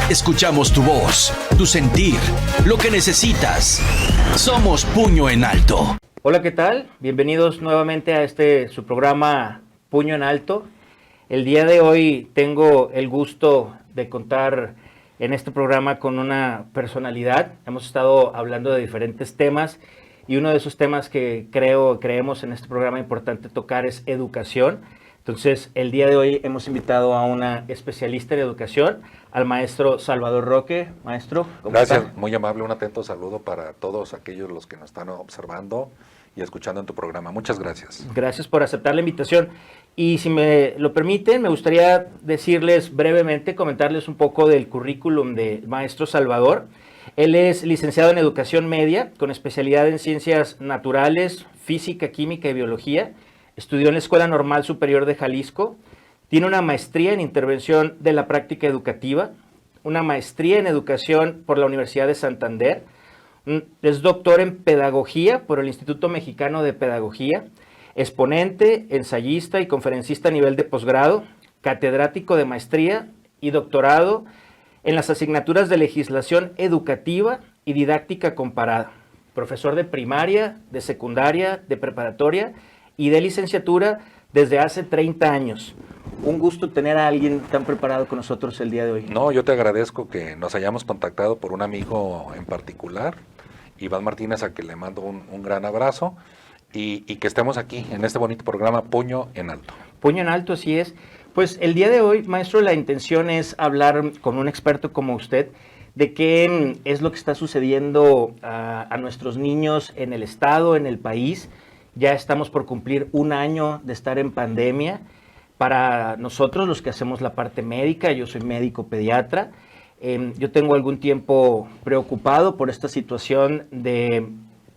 Escuchamos tu voz, tu sentir, lo que necesitas. Somos Puño en Alto. Hola, ¿qué tal? Bienvenidos nuevamente a su programa Puño en Alto. El día de hoy tengo el gusto de contar en este programa con una personalidad. Hemos estado hablando de diferentes temas y uno de esos temas que creemos en este programa importante tocar es educación. Entonces, el día de hoy hemos invitado a una especialista en educación, al maestro Salvador Roque. Maestro, ¿cómo Gracias, está? muy amable, un atento saludo para todos aquellos los que nos están observando y escuchando en tu programa. Muchas gracias. Gracias por aceptar la invitación. Y si me lo permiten, me gustaría decirles brevemente, comentarles un poco del currículum de maestro Salvador. Él es licenciado en Educación Media, con especialidad en Ciencias Naturales, Física, Química y Biología. Estudió en la Escuela Normal Superior de Jalisco. Tiene una maestría en Intervención de la Práctica Educativa, una maestría en Educación por la Universidad de Santander. Es doctor en Pedagogía por el Instituto Mexicano de Pedagogía, exponente, ensayista y conferencista a nivel de posgrado, catedrático de maestría y doctorado en las asignaturas de Legislación Educativa y Didáctica Comparada, profesor de primaria, de secundaria, de preparatoria y de licenciatura desde hace 30 años. Un gusto tener a alguien tan preparado con nosotros el día de hoy. No, yo te agradezco que nos hayamos contactado por un amigo en particular, Iván Martínez, a quien le mando un gran abrazo y que estemos aquí en este bonito programa Puño en Alto. Puño en Alto, así es. Pues el día de hoy, maestro, la intención es hablar con un experto como usted de qué es lo que está sucediendo a nuestros niños en el estado, en el país. Ya estamos por cumplir un año de estar en pandemia. Para nosotros, los que hacemos la parte médica, yo soy médico pediatra, yo tengo algún tiempo preocupado por esta situación de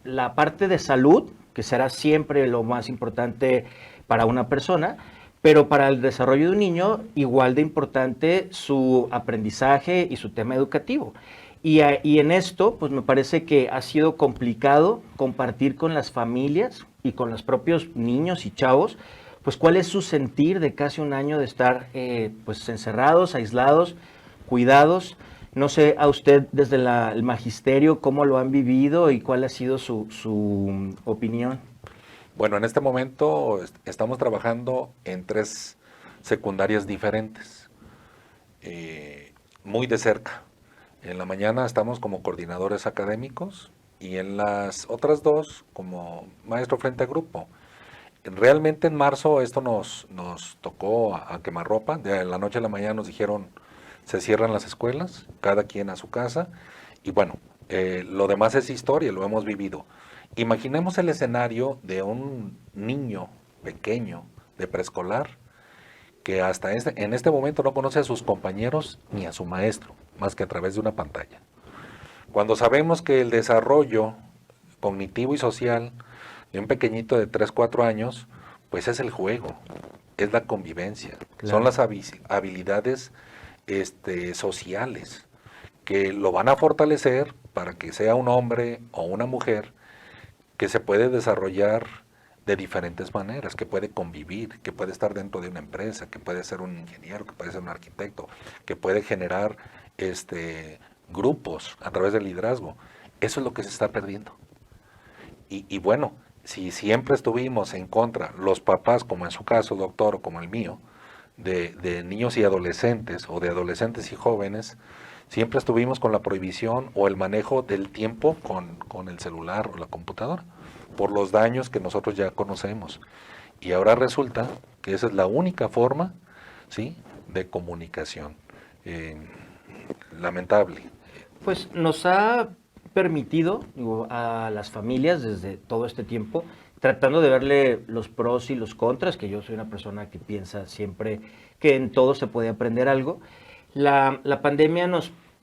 la parte de salud, que será siempre lo más importante para una persona, pero para el desarrollo de un niño, igual de importante su aprendizaje y su tema educativo. Y en esto, pues me parece que ha sido complicado compartir con las familias y con los propios niños y chavos, pues cuál es su sentir de casi un año de estar pues encerrados, aislados, cuidados. No sé a usted desde el magisterio cómo lo han vivido y cuál ha sido su opinión. Bueno, en este momento estamos trabajando en 3 secundarias diferentes, muy de cerca. En la mañana estamos como coordinadores académicos y en las otras 2 como maestro frente a grupo. Realmente en marzo esto nos tocó a quemarropa. De la noche a la mañana nos dijeron se cierran las escuelas, cada quien a su casa. Y bueno, lo demás es historia, lo hemos vivido. Imaginemos el escenario de un niño pequeño de preescolar que hasta en este momento no conoce a sus compañeros ni a su maestro, más que a través de una pantalla. Cuando sabemos que el desarrollo cognitivo y social de un pequeñito de 3, 4 años, pues es el juego, es la convivencia, claro. Son las habilidades sociales que lo van a fortalecer para que sea un hombre o una mujer que se puede desarrollar de diferentes maneras, que puede convivir, que puede estar dentro de una empresa, que puede ser un ingeniero, que puede ser un arquitecto, que puede generar grupos a través del liderazgo. Eso es lo que se está perdiendo. Y bueno, si siempre estuvimos en contra, los papás, como en su caso, doctor, o como el mío, de niños y adolescentes, o de adolescentes y jóvenes, siempre estuvimos con la prohibición o el manejo del tiempo con el celular o la computadora, por los daños que nosotros ya conocemos. Y ahora resulta que esa es la única forma, ¿sí?, de comunicación. Lamentable. Pues nos ha permitido a las familias desde todo este tiempo, tratando de verle los pros y los contras, que yo soy una persona que piensa siempre que en todo se puede aprender algo. La pandemia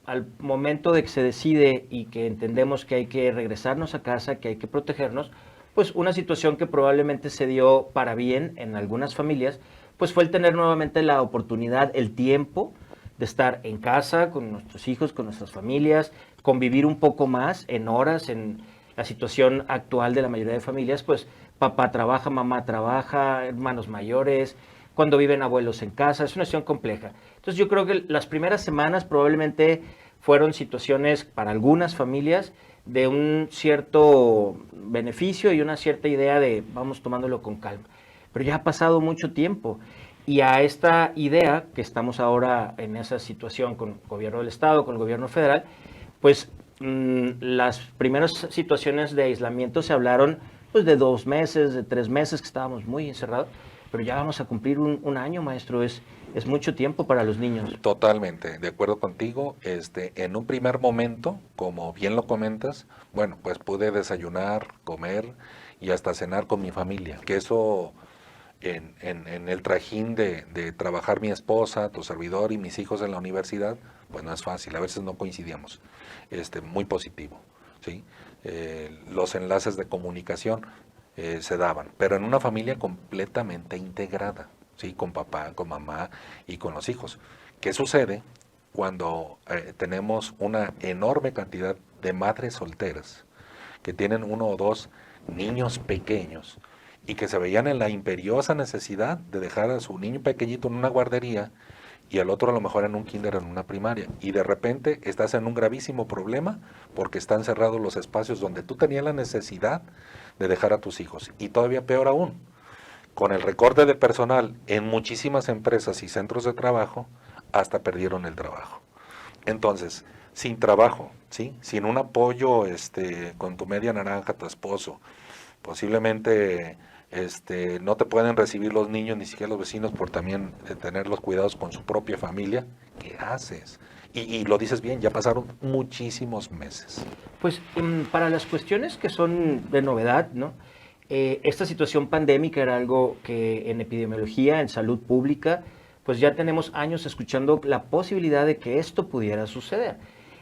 al momento de que se decide y que entendemos que hay que regresarnos a casa, que hay que protegernos, pues una situación que probablemente se dio para bien en algunas familias, pues fue el tener nuevamente la oportunidad, el tiempo de estar en casa con nuestros hijos, con nuestras familias, convivir un poco más en horas, en la situación actual de la mayoría de familias, pues papá trabaja, mamá trabaja, hermanos mayores, cuando viven abuelos en casa, es una situación compleja. Entonces yo creo que las primeras semanas probablemente fueron situaciones para algunas familias de un cierto beneficio y una cierta idea de vamos tomándolo con calma. Pero ya ha pasado mucho tiempo y a esta idea que estamos ahora en esa situación con el gobierno del estado, con el gobierno federal, pues las primeras situaciones de aislamiento se hablaron pues de 2 meses, de 3 meses que estábamos muy encerrados, pero ya vamos a cumplir un año, maestro, es mucho tiempo para los niños. Totalmente, de acuerdo contigo. En un primer momento, como bien lo comentas, bueno, pues pude desayunar, comer y hasta cenar con mi familia, que eso en el trajín de trabajar mi esposa, tu servidor y mis hijos en la universidad, pues no es fácil, a veces no coincidíamos, muy positivo, ¿sí? Los enlaces de comunicación se daban, pero en una familia completamente integrada, ¿sí? Con papá, con mamá y con los hijos. ¿Qué sucede cuando tenemos una enorme cantidad de madres solteras que tienen 1 o 2 niños pequeños y que se veían en la imperiosa necesidad de dejar a su niño pequeñito en una guardería y al otro a lo mejor en un kinder, en una primaria, y de repente estás en un gravísimo problema porque están cerrados los espacios donde tú tenías la necesidad de dejar a tus hijos? Y todavía peor aún, con el recorte de personal en muchísimas empresas y centros de trabajo, hasta perdieron el trabajo. Entonces, sin trabajo, ¿sí? Sin un apoyo con tu media naranja, tu esposo, posiblemente no te pueden recibir los niños, ni siquiera los vecinos, por también tener los cuidados con su propia familia. ¿Qué haces? Y lo dices bien, ya pasaron muchísimos meses. Pues para las cuestiones que son de novedad, ¿no? Esta situación pandémica era algo que en epidemiología, en salud pública, pues ya tenemos años escuchando la posibilidad de que esto pudiera suceder.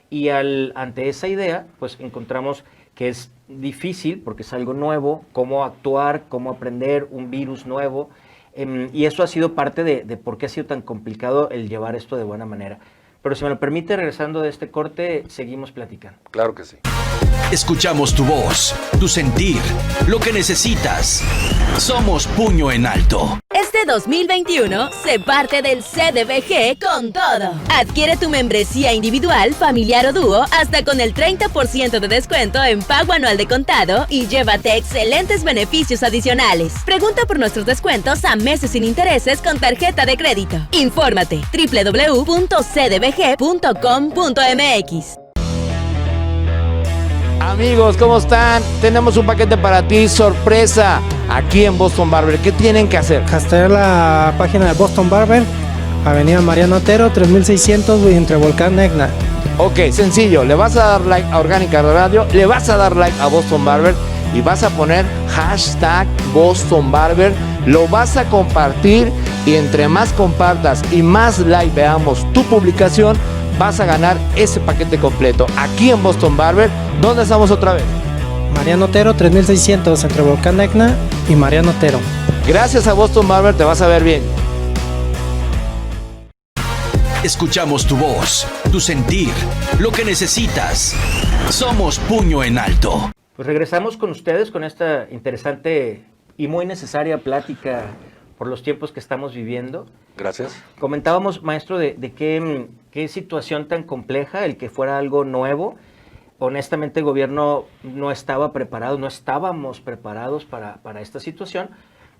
Y ante esa idea, pues encontramos que es difícil, porque es algo nuevo, cómo actuar, cómo aprender un virus nuevo, y eso ha sido parte de por qué ha sido tan complicado el llevar esto de buena manera. Pero si me lo permite, regresando de este corte, seguimos platicando. Claro que sí. Escuchamos tu voz, tu sentir, lo que necesitas. Somos Puño en Alto. Este 2021 se parte del CDBG con todo. Adquiere tu membresía individual, familiar o dúo hasta con el 30% de descuento en pago anual de contado y llévate excelentes beneficios adicionales. Pregunta por nuestros descuentos a meses sin intereses con tarjeta de crédito. Infórmate www.cdbg.com.mx. Amigos, ¿cómo están? Tenemos un paquete para ti, sorpresa, aquí en Boston Barber. ¿Qué tienen que hacer? Hacer la página de Boston Barber, Avenida Mariano Otero, 3600, entre Volcán Egna. Ok, sencillo, le vas a dar like a Orgánica Radio, le vas a dar like a Boston Barber y vas a poner hashtag Boston Barber, lo vas a compartir y entre más compartas y más like veamos tu publicación, vas a ganar ese paquete completo aquí en Boston Barber. ¿Dónde estamos otra vez? Mariano Otero, 3600, entre Volcán Egna y Mariano Otero. Gracias a Boston Barber te vas a ver bien. Escuchamos tu voz, tu sentir, lo que necesitas. Somos Puño en Alto. Pues regresamos con ustedes con esta interesante y muy necesaria plática por los tiempos que estamos viviendo. Gracias. Comentábamos, maestro, de qué situación tan compleja el que fuera algo nuevo. Honestamente, el gobierno no estaba preparado, no estábamos preparados para esta situación,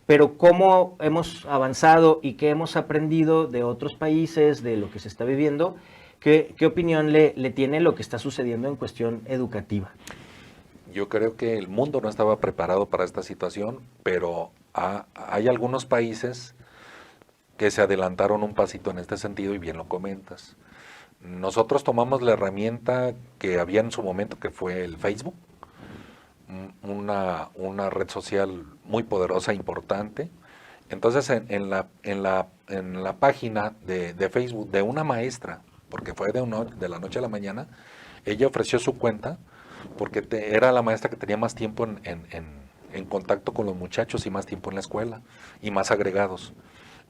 pero cómo hemos avanzado y qué hemos aprendido de otros países, de lo que se está viviendo, ¿qué opinión le tiene lo que está sucediendo en cuestión educativa? Yo creo que el mundo no estaba preparado para esta situación, pero hay algunos países que se adelantaron un pasito en este sentido y bien lo comentas. Nosotros tomamos la herramienta que había en su momento, que fue el Facebook, una red social muy poderosa, importante. Entonces en la página de Facebook de una maestra, porque fue de la noche a la mañana, ella ofreció su cuenta porque era la maestra que tenía más tiempo en contacto con los muchachos y más tiempo en la escuela y más agregados.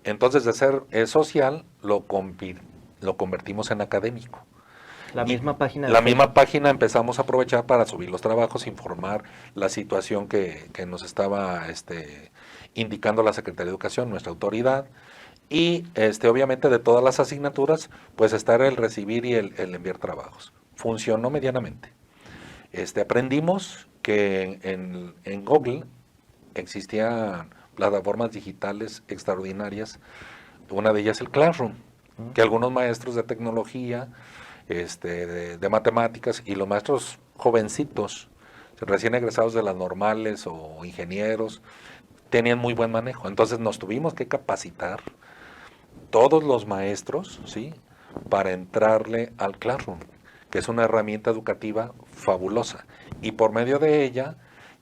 Entonces de ser social lo convertimos en académico. La misma página. La misma página empezamos a aprovechar para subir los trabajos, informar la situación que nos estaba indicando la Secretaría de Educación, nuestra autoridad, y obviamente de todas las asignaturas, pues estar el recibir y el enviar trabajos. Funcionó medianamente. Aprendimos que en Google existían plataformas digitales extraordinarias, una de ellas el Classroom, que algunos maestros de tecnología, de matemáticas y los maestros jovencitos, recién egresados de las normales o ingenieros, tenían muy buen manejo. Entonces nos tuvimos que capacitar todos los maestros, ¿sí?, para entrarle al Classroom, que es una herramienta educativa fabulosa. Y por medio de ella,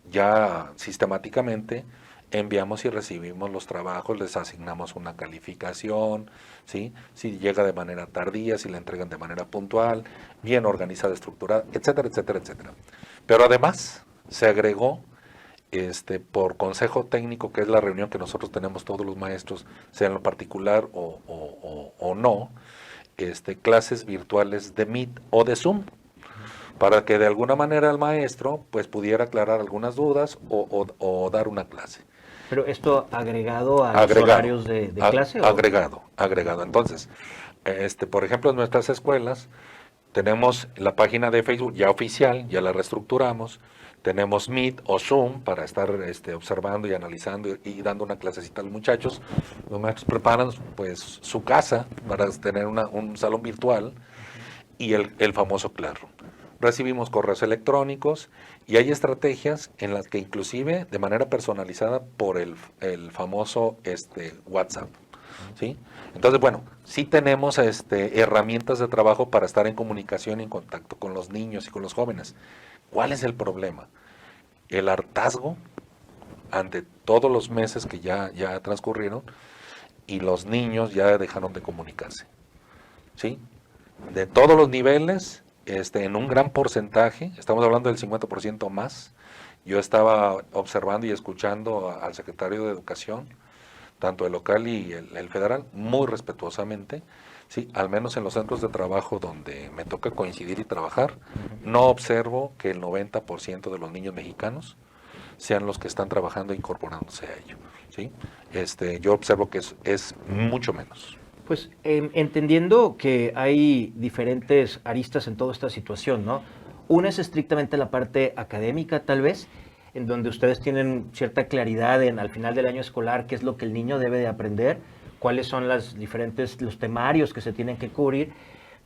ya sistemáticamente enviamos y recibimos los trabajos, les asignamos una calificación, ¿sí?, si llega de manera tardía, si la entregan de manera puntual, bien organizada, estructurada, etcétera, etcétera, etcétera. Pero además se agregó por consejo técnico, que es la reunión que nosotros tenemos todos los maestros, sea en lo particular o no, clases virtuales de Meet o de Zoom, para que de alguna manera el maestro pues pudiera aclarar algunas dudas o dar una clase. Pero esto agregado a los horarios de clase. Agregado. Entonces, por ejemplo, en nuestras escuelas tenemos la página de Facebook ya oficial, ya la reestructuramos. Tenemos Meet o Zoom para estar observando y analizando y dando una clasecita a los muchachos. Los maestros preparan pues su casa para tener un salón virtual y el famoso Classroom. Recibimos correos electrónicos y hay estrategias en las que inclusive de manera personalizada por el famoso WhatsApp, ¿sí? Entonces, bueno, sí tenemos herramientas de trabajo para estar en comunicación y en contacto con los niños y con los jóvenes. ¿Cuál es el problema? El hartazgo ante todos los meses que ya transcurrieron y los niños ya dejaron de comunicarse, ¿sí? De todos los niveles, en un gran porcentaje, estamos hablando del 50% más. Yo estaba observando y escuchando al secretario de Educación, tanto el local y el federal, muy respetuosamente, sí, al menos en los centros de trabajo donde me toca coincidir y trabajar, no observo que el 90% de los niños mexicanos sean los que están trabajando e incorporándose a ello, ¿sí? Yo observo que es mucho menos. Pues entendiendo que hay diferentes aristas en toda esta situación, ¿no? Una es estrictamente la parte académica, tal vez, en donde ustedes tienen cierta claridad al final del año escolar qué es lo que el niño debe de aprender, cuáles son los temarios que se tienen que cubrir,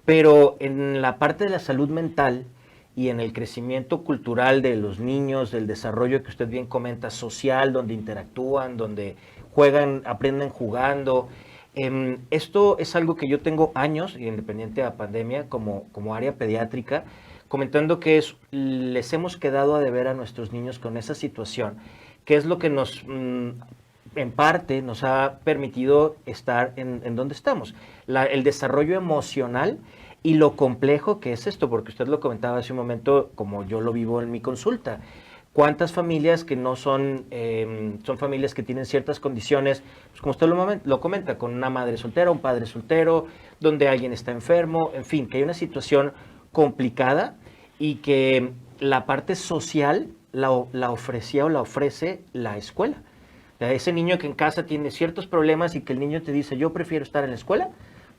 pero en la parte de la salud mental y en el crecimiento cultural de los niños, del desarrollo que usted bien comenta, social, donde interactúan, donde juegan, aprenden jugando. Esto es algo que yo tengo años, independiente de la pandemia, como área pediátrica, comentando que les hemos quedado a deber a nuestros niños con esa situación, que es lo que nos, en parte, nos ha permitido estar en donde estamos. El desarrollo emocional y lo complejo que es esto, porque usted lo comentaba hace un momento, como yo lo vivo en mi consulta. ¿Cuántas familias que no son familias que tienen ciertas condiciones, pues como usted lo comenta, con una madre soltera, un padre soltero, donde alguien está enfermo, en fin, que hay una situación complicada y que la parte social la ofrecía o la ofrece la escuela? Ese niño que en casa tiene ciertos problemas y que el niño te dice, yo prefiero estar en la escuela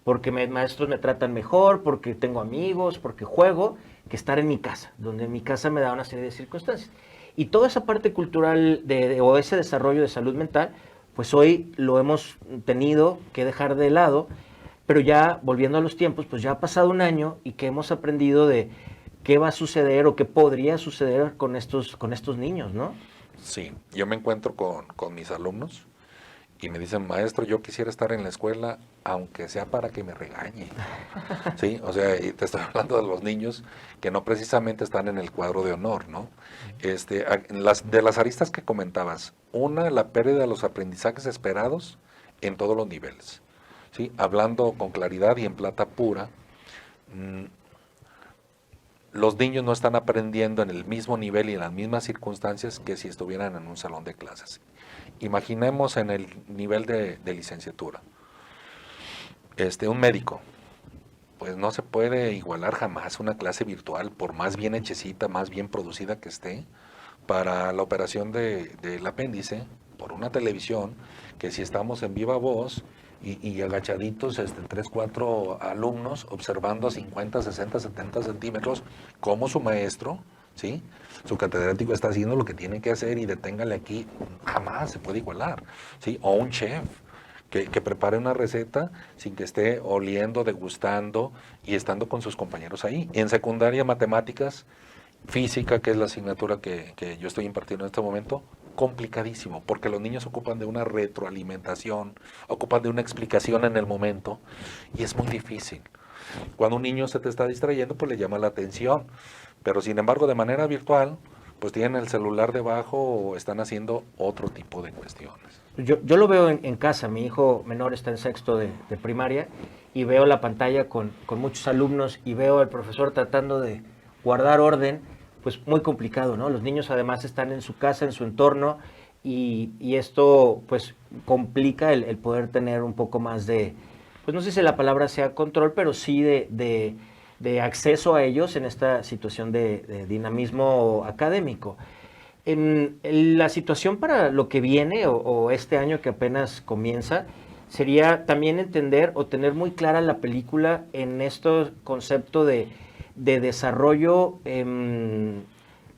porque maestros me tratan mejor, porque tengo amigos, porque juego, que estar en mi casa, donde en mi casa me da una serie de circunstancias. Y toda esa parte cultural o ese desarrollo de salud mental, pues hoy lo hemos tenido que dejar de lado, pero ya volviendo a los tiempos, pues ya ha pasado un año y que hemos aprendido de qué va a suceder o qué podría suceder con estos niños, ¿no? Sí, yo me encuentro con mis alumnos y me dicen, maestro, yo quisiera estar en la escuela, aunque sea para que me regañe. Sí, o sea, y te estoy hablando de los niños que no precisamente están en el cuadro de honor, ¿no? De las aristas que comentabas, la pérdida de los aprendizajes esperados en todos los niveles. ¿Sí? Hablando con claridad y en plata pura, los niños no están aprendiendo en el mismo nivel y en las mismas circunstancias que si estuvieran en un salón de clases. Imaginemos en el nivel de licenciatura. Un médico, pues no se puede igualar jamás una clase virtual, por más bien hechecita, más bien producida que esté, para la operación del apéndice por una televisión, que si estamos en viva voz y agachaditos 3, 4 alumnos observando a 50, 60, 70 centímetros cómo su maestro, ¿sí?, su catedrático está haciendo lo que tiene que hacer y deténgale aquí, jamás se puede igualar, ¿sí? O un chef que prepare una receta sin que esté oliendo, degustando y estando con sus compañeros ahí. En secundaria, matemáticas, física, que es la asignatura que yo estoy impartiendo en este momento, complicadísimo, porque los niños ocupan de una retroalimentación, ocupan de una explicación en el momento, y es muy difícil. Cuando un niño se te está distrayendo, pues le llama la atención, pero sin embargo de manera virtual, pues tienen el celular debajo o están haciendo otro tipo de cuestiones. Yo lo veo en casa, mi hijo menor está en sexto de primaria y veo la pantalla con muchos alumnos y veo al profesor tratando de guardar orden, pues muy complicado, ¿no? Los niños además están en su casa, en su entorno y esto pues complica el poder tener un poco más de, pues no sé si la palabra sea control, pero sí de acceso a ellos en esta situación de dinamismo académico. En la situación para lo que viene o este año que apenas comienza, sería también entender o tener muy clara la película en este concepto de desarrollo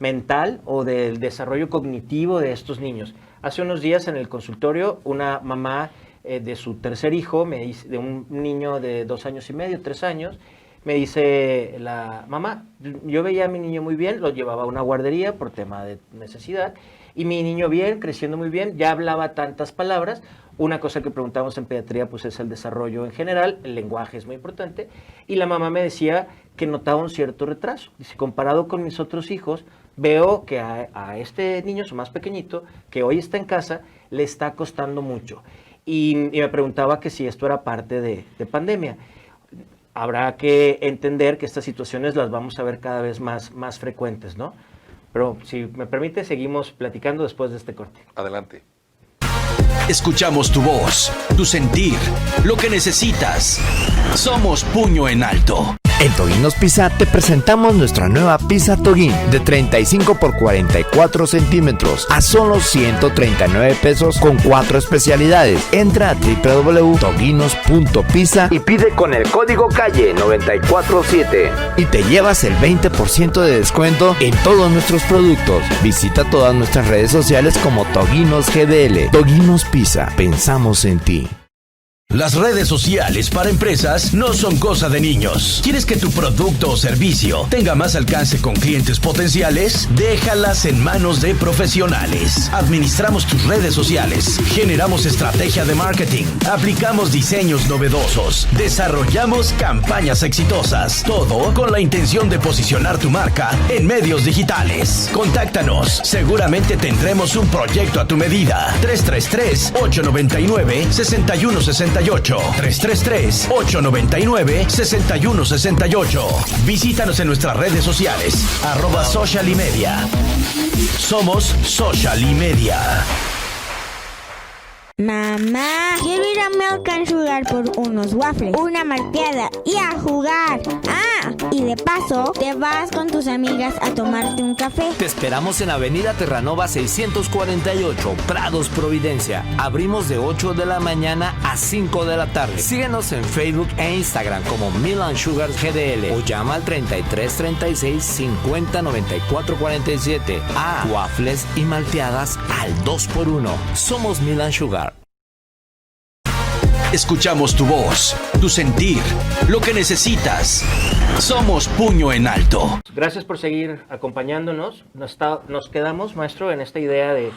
mental o del desarrollo cognitivo de estos niños. Hace unos días en el consultorio, una mamá de su tercer hijo, me dice, de un niño de 2 años y medio, 3 años, me dice la mamá, yo veía a mi niño muy bien, lo llevaba a una guardería por tema de necesidad, y mi niño bien, creciendo muy bien, ya hablaba tantas palabras. Una cosa que preguntamos en pediatría pues es el desarrollo en general, el lenguaje es muy importante, y la mamá me decía que notaba un cierto retraso. Dice, comparado con mis otros hijos, veo que a este niño, su más pequeñito, que hoy está en casa, le está costando mucho. Y me preguntaba que si esto era parte de pandemia. Habrá que entender que estas situaciones las vamos a ver cada vez más frecuentes, ¿no? Pero si me permite, seguimos platicando después de este corte. Adelante. Escuchamos tu voz, tu sentir, lo que necesitas. Somos Puño en Alto. En Toguinos Pizza te presentamos nuestra nueva pizza Toguín de 35 por 44 centímetros a solo 139 pesos con 4 especialidades. Entra a www.toguinos.pizza y pide con el código calle 947 y te llevas el 20% de descuento en todos nuestros productos. Visita todas nuestras redes sociales como Toguinos GDL. Toguinos Pizza, pensamos en ti. Las redes sociales para empresas no son cosa de niños. ¿Quieres que tu producto o servicio tenga más alcance con clientes potenciales? Déjalas en manos de profesionales. Administramos tus redes sociales, generamos estrategia de marketing, aplicamos diseños novedosos, desarrollamos campañas exitosas. Todo con la intención de posicionar tu marca en medios digitales. Contáctanos. Seguramente tendremos un proyecto a tu medida. 333-899-6168. 333-899-6168. Visítanos en nuestras redes sociales, @socialimedia. Somos Social y Media. Mamá, quiero ir a Milk and Sugar por unos waffles, una malteada y a jugar. Ah, y de paso, te vas con tus amigas a tomarte un café. Te esperamos en Avenida Terranova 648, Prados, Providencia. Abrimos de 8 de la mañana a 5 de la tarde. Síguenos en Facebook e Instagram como Milk and Sugar GDL o llama al 33 36 50 94 47. Ah, waffles y malteadas al 2x1. Somos Milk and Sugar. Escuchamos tu voz, tu sentir, lo que necesitas. Somos Puño en Alto. Gracias por seguir acompañándonos. Nos quedamos, maestro, en esta idea de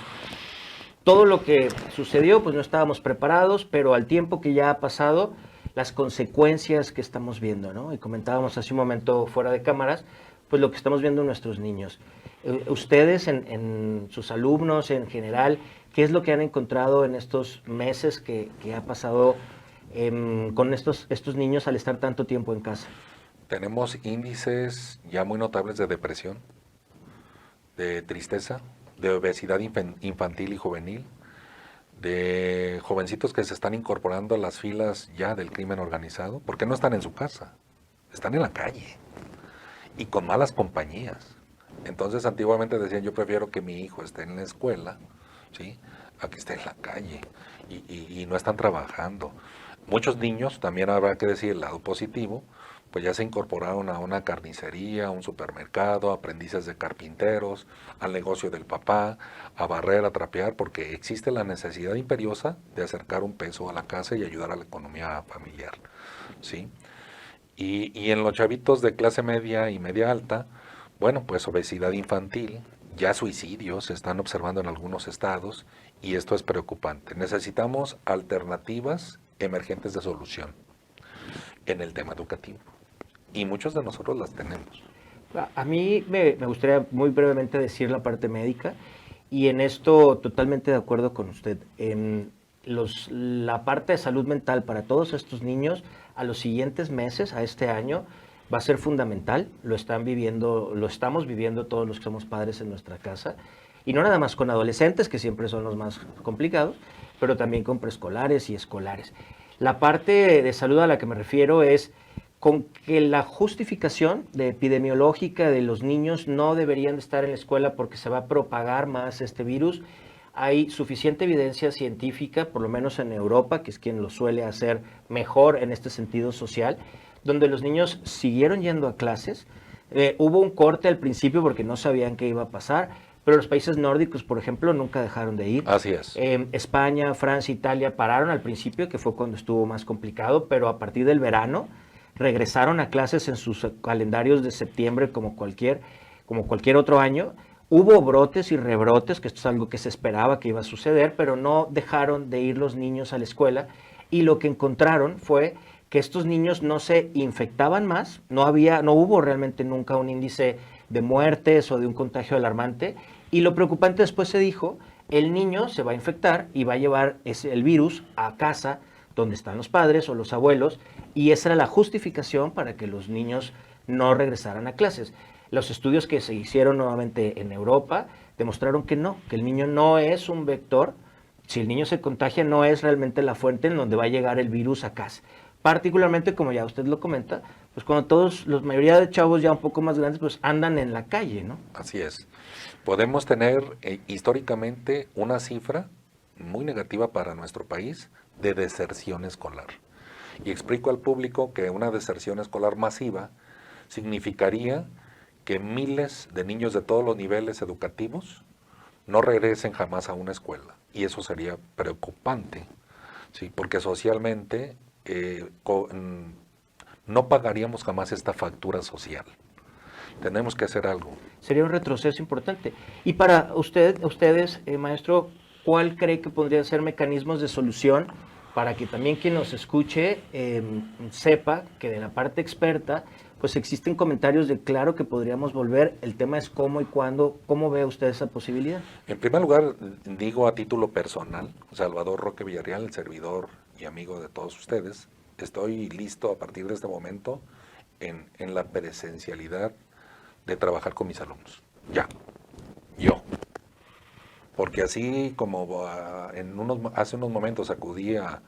todo lo que sucedió, pues no estábamos preparados, pero al tiempo que ya ha pasado, las consecuencias que estamos viendo, ¿no? Y comentábamos hace un momento fuera de cámaras, pues lo que estamos viendo en nuestros niños. Ustedes, en sus alumnos en general, ¿qué es lo que han encontrado en estos meses que ha pasado con estos niños al estar tanto tiempo en casa? Tenemos índices ya muy notables de depresión, de tristeza, de obesidad infantil y juvenil, de jovencitos que se están incorporando a las filas ya del crimen organizado, porque no están en su casa, están en la calle y con malas compañías. Entonces antiguamente decían, yo prefiero que mi hijo esté en la escuela, ¿sí?, a que esté en la calle y no están trabajando. Muchos niños, también habrá que decir el lado positivo, pues ya se incorporaron a una carnicería, a un supermercado, aprendices de carpinteros, al negocio del papá, a barrer, a trapear, porque existe la necesidad imperiosa de acercar un peso a la casa y ayudar a la economía familiar, ¿sí? Y en los chavitos de clase media y media alta, bueno, pues obesidad infantil, ya suicidios se están observando en algunos estados y esto es preocupante. Necesitamos alternativas emergentes de solución en el tema educativo y muchos de nosotros las tenemos. A mí me gustaría muy brevemente decir la parte médica y en esto totalmente de acuerdo con usted. La parte de salud mental para todos estos niños a los siguientes meses, a este año, va a ser fundamental. Lo estamos viviendo todos los que somos padres en nuestra casa y no nada más con adolescentes, que siempre son los más complicados, pero también con preescolares y escolares. La parte de salud a la que me refiero es con que la justificación epidemiológica de los niños no deberían estar en la escuela porque se va a propagar más este virus. Hay suficiente evidencia científica, por lo menos en Europa, que es quien lo suele hacer mejor en este sentido social, donde los niños siguieron yendo a clases. Hubo un corte al principio porque no sabían qué iba a pasar, pero los países nórdicos, por ejemplo, nunca dejaron de ir. Así es. España, Francia, Italia pararon al principio, que fue cuando estuvo más complicado, pero a partir del verano regresaron a clases en sus calendarios de septiembre como cualquier otro año. Hubo brotes y rebrotes, que esto es algo que se esperaba que iba a suceder, pero no dejaron de ir los niños a la escuela y lo que encontraron fue que estos niños no se infectaban más, no hubo realmente nunca un índice de muertes o de un contagio alarmante y lo preocupante después se dijo, el niño se va a infectar y va a llevar el virus a casa donde están los padres o los abuelos y esa era la justificación para que los niños no regresaran a clases. Los estudios que se hicieron nuevamente en Europa demostraron que no, que el niño no es un vector. Si el niño se contagia, no es realmente la fuente en donde va a llegar el virus a casa. Particularmente, como ya usted lo comenta, pues cuando la mayoría de chavos ya un poco más grandes, pues andan en la calle, ¿no? Así es. Podemos tener históricamente una cifra muy negativa para nuestro país de deserción escolar. Y explico al público que una deserción escolar masiva significaría que miles de niños de todos los niveles educativos no regresen jamás a una escuela. Y eso sería preocupante, ¿sí? Porque socialmente no pagaríamos jamás esta factura social. Tenemos que hacer algo. Sería un retroceso importante. Y para ustedes, maestro, ¿cuál cree que podrían ser mecanismos de solución para que también quien nos escuche sepa que de la parte experta pues existen comentarios de claro que podríamos volver, el tema es cómo y cuándo, ¿cómo ve usted esa posibilidad? En primer lugar, digo a título personal, Salvador Roque Villarreal, el servidor y amigo de todos ustedes, estoy listo a partir de este momento en la presencialidad de trabajar con mis alumnos, ya, yo. Porque así como hace unos momentos acudí a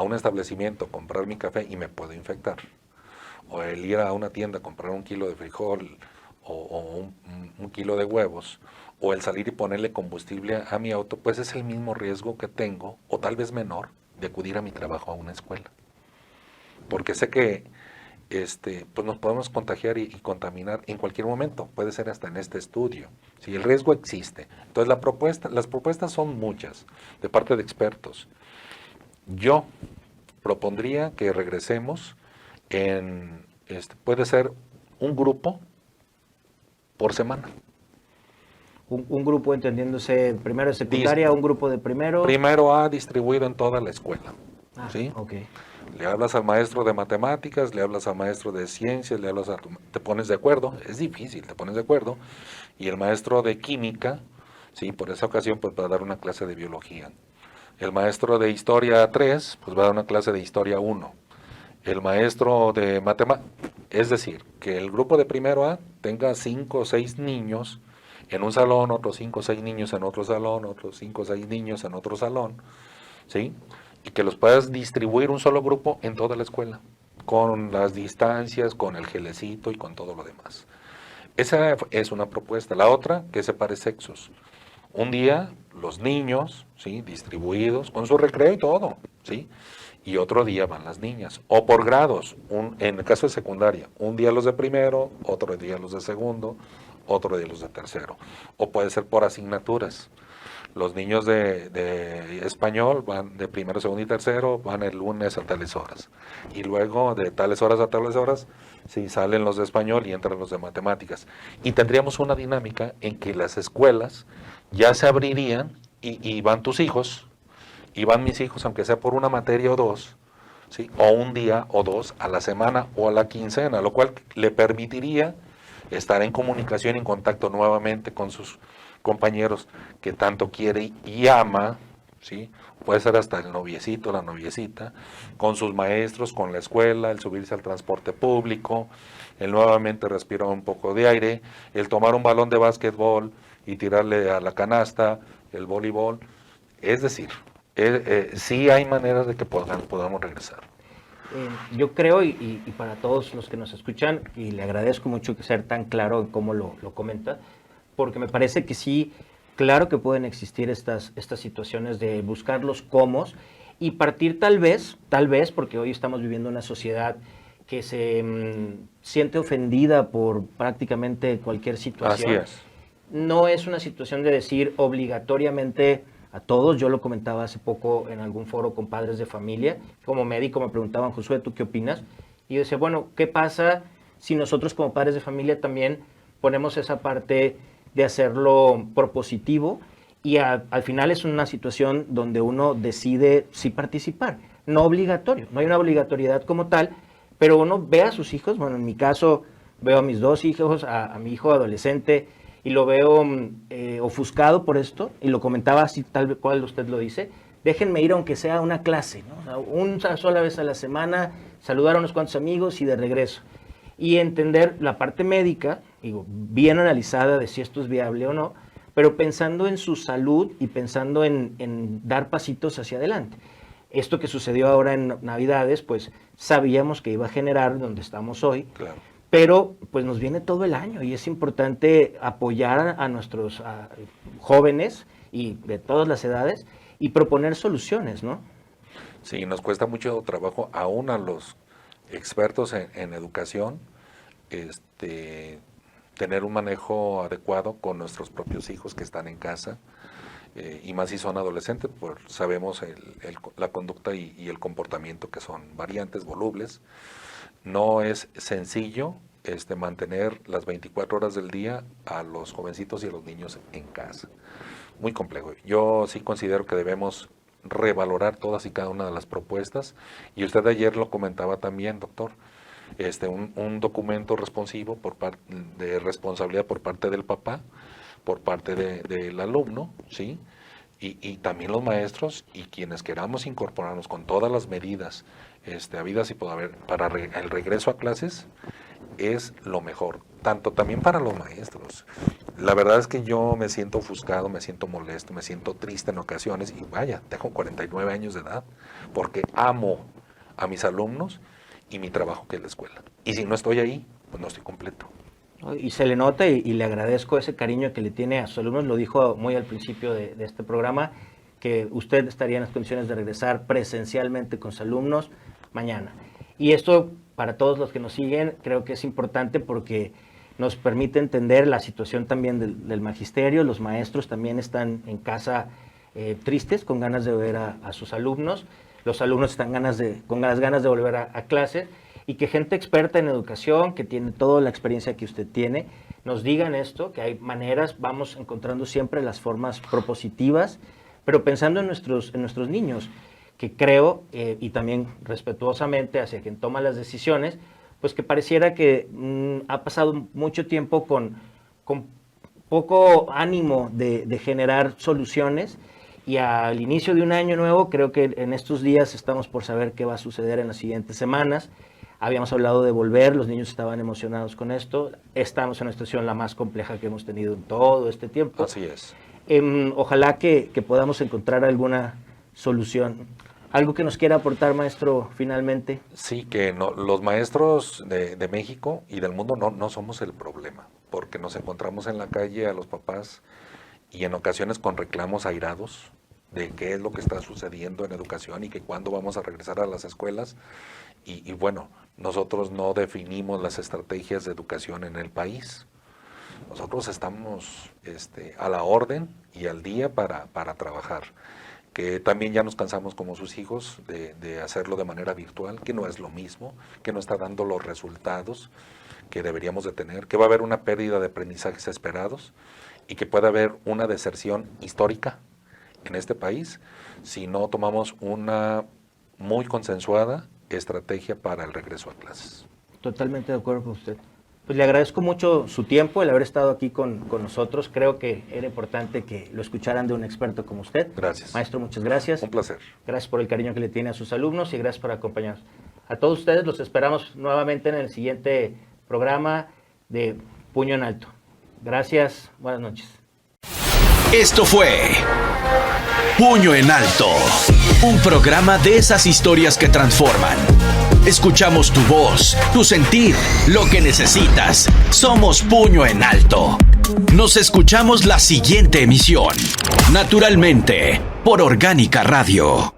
un establecimiento a comprar mi café y me puedo infectar, o el ir a una tienda a comprar un kilo de frijol o un kilo de huevos, o el salir y ponerle combustible a mi auto, pues es el mismo riesgo que tengo, o tal vez menor, de acudir a mi trabajo a una escuela. Porque sé que pues nos podemos contagiar y contaminar en cualquier momento, puede ser hasta en este estudio. Si el riesgo existe. Entonces las propuestas son muchas, de parte de expertos. Yo propondría que regresemos puede ser un grupo por semana. Un grupo entendiéndose primero de secundaria, un grupo de primero. Primero A distribuido en toda la escuela. ¿Sí? Okay. Le hablas al maestro de matemáticas, le hablas al maestro de ciencias, te pones de acuerdo, es difícil, te pones de acuerdo, y el maestro de química, sí, por esa ocasión pues va a dar una clase de biología. El maestro de historia 3, pues va a dar una clase de historia 1. El maestro de matemáticas, es decir, que el grupo de primero A tenga 5 o 6 niños en un salón, otros 5 o 6 niños en otro salón, otros 5 o 6 niños en otro salón, ¿sí? Y que los puedas distribuir un solo grupo en toda la escuela, con las distancias, con el gelecito y con todo lo demás. Esa es una propuesta. La otra, que separe sexos. Un día los niños, ¿sí? Distribuidos con su recreo y todo, ¿sí? Y otro día van las niñas, o por grados, en el caso de secundaria, un día los de primero, otro día los de segundo, otro día los de tercero, o puede ser por asignaturas. Los niños de español van de primero, segundo y tercero, van el lunes a tales horas. Y luego de tales horas a tales horas, sí, salen los de español y entran los de matemáticas. Y tendríamos una dinámica en que las escuelas ya se abrirían y van tus hijos, y van mis hijos, aunque sea por una materia o dos, ¿sí? O un día o dos a la semana o a la quincena, lo cual le permitiría estar en comunicación y en contacto nuevamente con sus compañeros que tanto quiere y ama, ¿sí? Puede ser hasta el noviecito, la noviecita, con sus maestros, con la escuela, el subirse al transporte público, el nuevamente respirar un poco de aire, el tomar un balón de básquetbol y tirarle a la canasta, el voleibol. Es decir, sí hay maneras de que podamos regresar. Yo creo, y para todos los que nos escuchan, y le agradezco mucho que ser tan claro en cómo lo comenta, porque me parece que sí, claro que pueden existir estas situaciones de buscar los cómo y partir tal vez, porque hoy estamos viviendo una sociedad que se siente ofendida por prácticamente cualquier situación. Así es. No es una situación de decir obligatoriamente a todos. Yo lo comentaba hace poco en algún foro con padres de familia. Como médico me preguntaban, Josué, ¿tú qué opinas? Y yo decía, bueno, ¿qué pasa si nosotros como padres de familia también ponemos esa parte de hacerlo propositivo? Y al final es una situación donde uno decide sí participar. No obligatorio, no hay una obligatoriedad como tal, pero uno ve a sus hijos. Bueno, en mi caso veo a mis dos hijos, a mi hijo adolescente, y lo veo ofuscado por esto, y lo comentaba así tal cual usted lo dice. Déjenme ir aunque sea a una clase, ¿no? Una sola vez a la semana, saludar a unos cuantos amigos y de regreso. Y entender la parte médica, digo, bien analizada de si esto es viable o no, pero pensando en su salud y pensando en dar pasitos hacia adelante. Esto que sucedió ahora en Navidades, pues sabíamos que iba a generar donde estamos hoy. Claro. Pero pues nos viene todo el año y es importante apoyar a nuestros jóvenes y de todas las edades y proponer soluciones, ¿no? Sí, nos cuesta mucho trabajo, aún a los expertos en educación, tener un manejo adecuado con nuestros propios hijos que están en casa, y más si son adolescentes, pues sabemos la conducta y el comportamiento que son variantes, volubles. No es sencillo mantener las 24 horas del día a los jovencitos y a los niños en casa. Muy complejo. Yo sí considero que debemos revalorar todas y cada una de las propuestas. Y usted ayer lo comentaba también, doctor. Un documento responsivo de responsabilidad por parte del papá, por parte del alumno, ¿sí? Y también los maestros y quienes queramos incorporarnos con todas las medidas habidas y por haber para el regreso a clases es lo mejor, tanto también para los maestros. La verdad es que yo me siento ofuscado, me siento molesto, me siento triste en ocasiones y vaya, tengo 49 años de edad porque amo a mis alumnos y mi trabajo que es la escuela. Y si no estoy ahí, pues no estoy completo. Y se le nota y le agradezco ese cariño que le tiene a sus alumnos. Lo dijo muy al principio de este programa, que usted estaría en las condiciones de regresar presencialmente con sus alumnos mañana. Y esto, para todos los que nos siguen, creo que es importante porque nos permite entender la situación también del magisterio. Los maestros también están en casa tristes, con ganas de ver a sus alumnos. Los alumnos están con las ganas de volver a clase. Y que gente experta en educación, que tiene toda la experiencia que usted tiene, nos digan esto, que hay maneras, vamos encontrando siempre las formas propositivas, pero pensando en nuestros niños, que creo, y también respetuosamente hacia quien toma las decisiones, pues que pareciera que ha pasado mucho tiempo con poco ánimo de generar soluciones, y al inicio de un año nuevo, creo que en estos días estamos por saber qué va a suceder en las siguientes semanas. Habíamos hablado de volver, los niños estaban emocionados con esto. Estamos en una situación la más compleja que hemos tenido en todo este tiempo. Así es. Ojalá que podamos encontrar alguna solución. ¿Algo que nos quiera aportar, maestro, finalmente? Sí, que los maestros de México y del mundo no somos el problema, porque nos encontramos en la calle a los papás y en ocasiones con reclamos airados de qué es lo que está sucediendo en educación y que cuándo vamos a regresar a las escuelas. Y bueno, nosotros no definimos las estrategias de educación en el país. Nosotros estamos a la orden y al día para trabajar. Que también ya nos cansamos como sus hijos de hacerlo de manera virtual, que no es lo mismo, que no está dando los resultados que deberíamos de tener, que va a haber una pérdida de aprendizajes esperados y que puede haber una deserción histórica en este país si no tomamos una muy consensuada estrategia para el regreso a clases. Totalmente de acuerdo con usted. Pues le agradezco mucho su tiempo, el haber estado aquí con nosotros. Creo que era importante que lo escucharan de un experto como usted. Gracias. Maestro, muchas gracias. Un placer. Gracias por el cariño que le tiene a sus alumnos y gracias por acompañarnos. A todos ustedes los esperamos nuevamente en el siguiente programa de Puño en Alto. Gracias, buenas noches. Esto fue Puño en Alto, un programa de esas historias que transforman. Escuchamos tu voz, tu sentir, lo que necesitas. Somos Puño en Alto. Nos escuchamos la siguiente emisión, naturalmente, por Orgánica Radio.